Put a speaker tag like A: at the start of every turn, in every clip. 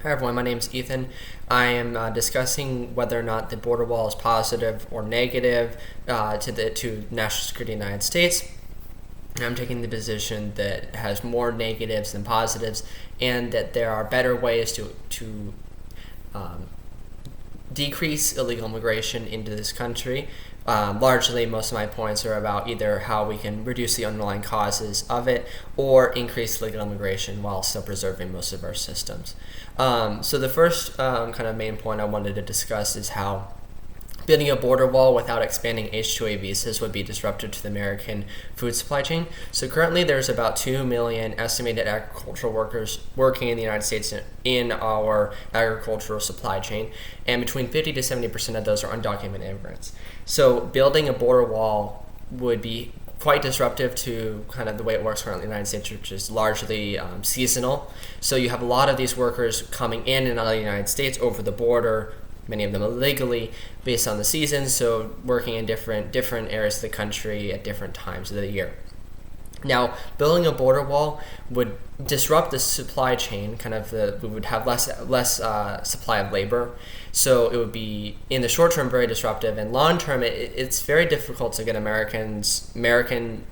A: Hi everyone, my name is Ethan. I am discussing whether or not the border wall is positive or negative to national security in the United States. And I'm taking the position that it has more negatives than positives, and that there are better ways to um, decrease illegal immigration into this country. Largely, most of my points are about either how we can reduce the underlying causes of it or increase legal immigration while still preserving most of our systems. So the first kind of main point I wanted to discuss is how building a border wall without expanding H-2A visas would be disruptive to the American food supply chain. So currently there's about 2 million estimated agricultural workers working in the United States in our agricultural supply chain, and between 50 to 70% of those are undocumented immigrants. So building a border wall would be quite disruptive to kind of the way it works currently in the United States, which is largely seasonal. So you have a lot of these workers coming in and out of the United States over the border, many of them illegally, based on the seasons, so working in different areas of the country at different times of the year. Now, building a border wall would disrupt the supply chain. We would have less supply of labor, so it would be in the short term very disruptive. And long term, it's very difficult to get American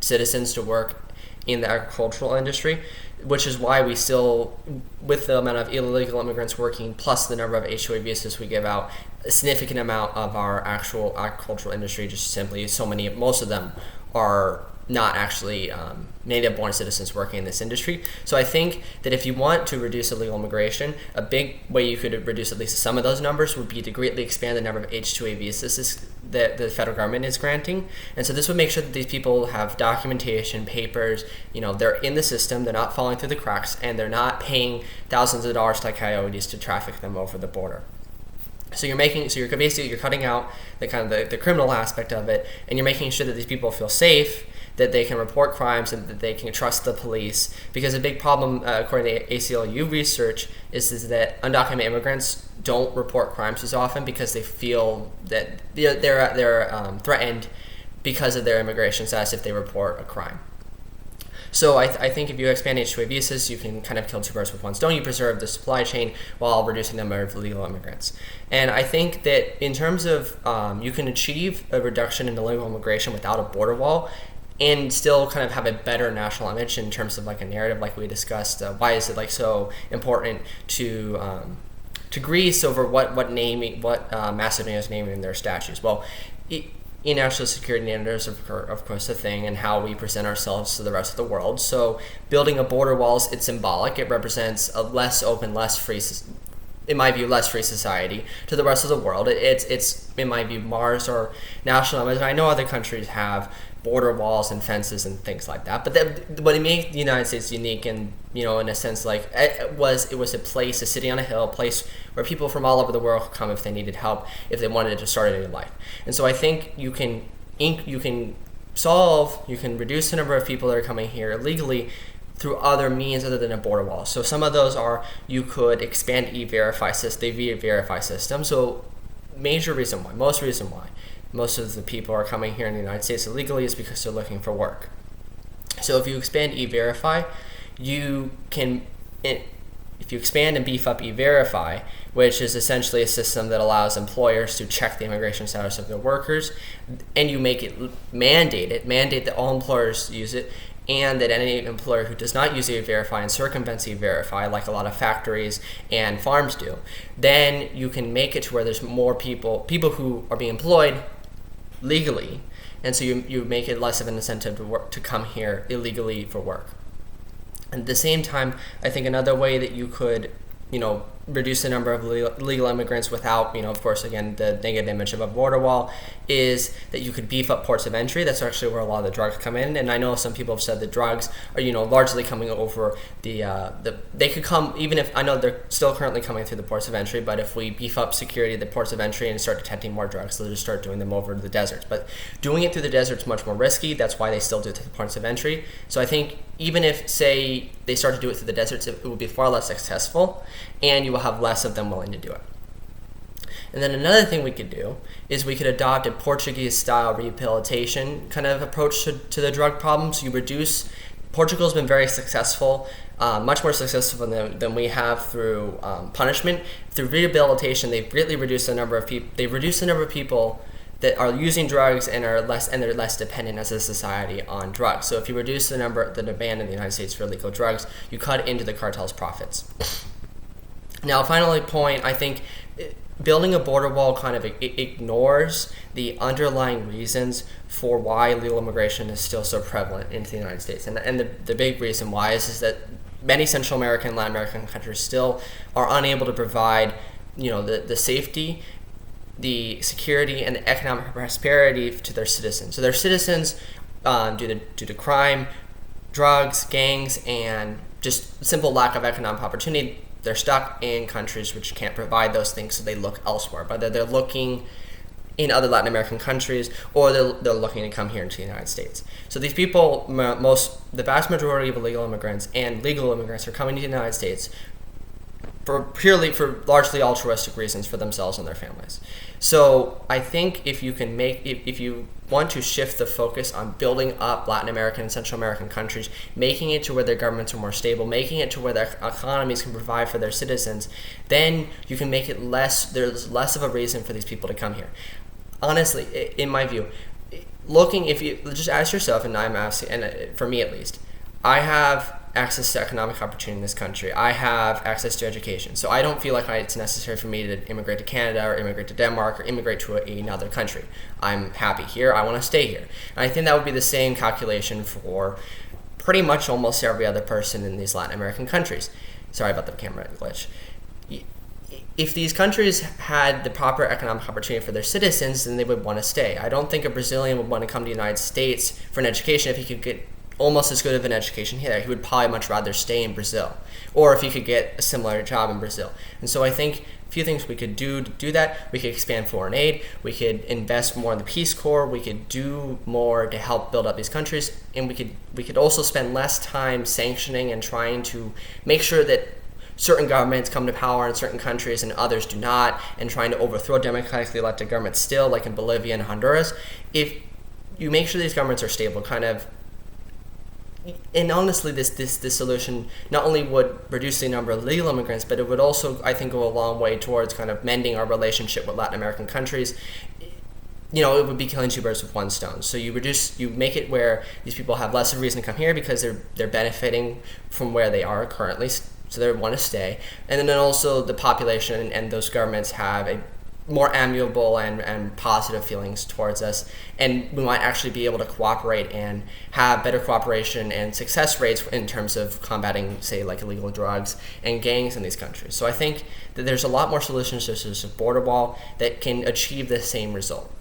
A: citizens to work in the agricultural industry, which is why we still, with the amount of illegal immigrants working plus the number of H-2A visas we give out, a significant amount of our actual agricultural industry, just simply most of them are not actually native-born citizens working in this industry. So I think that if you want to reduce illegal immigration, a big way you could reduce at least some of those numbers would be to greatly expand the number of H-2A visas that the federal government is granting. And so this would make sure that these people have documentation, papers, they're in the system, they're not falling through the cracks, and they're not paying thousands of dollars to coyotes to traffic them over the border. So you're cutting out the criminal aspect of it, and you're making sure that these people feel safe, that they can report crimes, and that they can trust the police. Because a big problem, according to ACLU research, is that undocumented immigrants don't report crimes as often because they feel that they're threatened because of their immigration status if they report a crime. So I think if you expand H-2A visas, you can kind of kill two birds with one stone. You preserve the supply chain while reducing the number of illegal immigrants. And I think that in terms of you can achieve a reduction in illegal immigration without a border wall and still kind of have a better national image in terms of a narrative like we discussed. Why is it so important to Greece over what Macedonia is naming in their statues? Well, in national security narratives, of course, a thing, and how we present ourselves to the rest of the world. So building a border wall, it's symbolic. It represents a less open, less free, in my view, less free society to the rest of the world. It's in my view, Mars or national image. I know other countries have border walls and fences and things like that, but what it made the United States unique, and in a sense, it was a city on a hill, a place where people from all over the world could come if they needed help, if they wanted to start a new life. And so I think you can reduce the number of people that are coming here illegally through other means other than a border wall. So some of those are, you could expand the E-Verify system. So most reason why most of the people are coming here in the United States illegally is because they're looking for work. So if you expand E-Verify, if you expand and beef up E-Verify, which is essentially a system that allows employers to check the immigration status of their workers, and you make it mandate that all employers use it, and that any employer who does not use E-Verify and circumvents E-Verify, like a lot of factories and farms do, then you can make it to where there's more people who are being employed legally, and so you make it less of an incentive to come here illegally for work. At the same time, I think another way that you could reduce the number of legal immigrants without, of course, again, the negative image of a border wall, is that you could beef up ports of entry. That's actually where a lot of the drugs come in. And I know some people have said that drugs are, largely coming over they could come, even if, I know they're still currently coming through the ports of entry, but if we beef up security at the ports of entry and start detecting more drugs, they'll just start doing them over the deserts. But doing it through the desert is much more risky. That's why they still do it through the ports of entry. So I think even if, say, they start to do it through the deserts, it will be far less successful, and you will have less of them willing to do it. And then another thing we could do is we could adopt a Portuguese-style rehabilitation kind of approach to the drug problem. So you reduce Portugal's been very successful, much more successful than we have through punishment. Through rehabilitation, they've greatly reduced the number of people. They've reduced the number of people that are using drugs and they're less dependent as a society on drugs. So if you reduce the demand in the United States for illegal drugs, you cut into the cartel's profits. Now, finally, point, I think building a border wall kind of ignores the underlying reasons for why illegal immigration is still so prevalent into the United States. And the big reason why is that many Central American and Latin American countries still are unable to provide, the safety, the security, and the economic prosperity to their citizens. So their citizens, due to crime, drugs, gangs, and just simple lack of economic opportunity, they're stuck in countries which can't provide those things, so they look elsewhere. Whether they're looking in other Latin American countries or they're looking to come here into the United States. So these people, the vast majority of illegal immigrants and legal immigrants are coming to the United States for largely altruistic reasons for themselves and their families. So I think if you want to shift the focus on building up Latin American and Central American countries, making it to where their governments are more stable, making it to where their economies can provide for their citizens, then you can make it there's less of a reason for these people to come here. Honestly, in my view, if you just ask yourself, and I'm asking, and for me at least, I have access to economic opportunity in this country. I have access to education. So I don't feel like it's necessary for me to immigrate to Canada or immigrate to Denmark or immigrate to another country. I'm happy here. I want to stay here. And I think that would be the same calculation for pretty much almost every other person in these Latin American countries. Sorry about the camera glitch. If these countries had the proper economic opportunity for their citizens, then they would want to stay. I don't think a Brazilian would want to come to the United States for an education if he could get almost as good of an education here. He would probably much rather stay in Brazil, or if he could get a similar job in Brazil. And so I think a few things we could do to do that. We could expand foreign aid. We could invest more in the Peace Corps. We could do more to help build up these countries, and we could also spend less time sanctioning and trying to make sure that certain governments come to power in certain countries and others do not, and trying to overthrow democratically elected governments still, like in Bolivia and Honduras. If you make sure these governments are stable, and honestly, this solution not only would reduce the number of legal immigrants, but it would also, I think, go a long way towards kind of mending our relationship with Latin American countries. It would be killing two birds with one stone. So you make it where these people have less of a reason to come here because they're benefiting from where they are currently, so they want to stay. And then also the population and those governments have a more amiable and positive feelings towards us, and we might actually be able to cooperate and have better cooperation and success rates in terms of combating, say, like illegal drugs and gangs in these countries. So I think that there's a lot more solutions to this border wall that can achieve the same result.